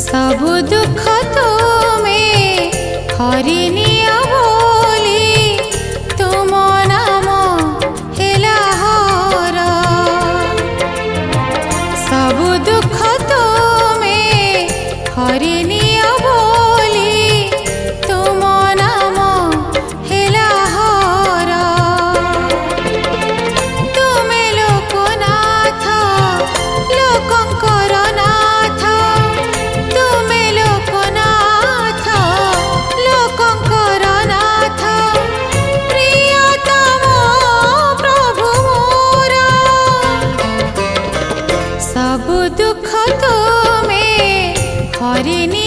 सबु दुख तुमे हरिनिया बोली तुम नाम हेला हर सबु दुख तुमे हरिनिया बोली तुम नाम हेला हर तुमे लोकनाथ लोकंकर नाथ तुमे लोकनाथ लोकंकर नाथ प्रियतम प्रभु मोर सबु दुख तुमे हरिनी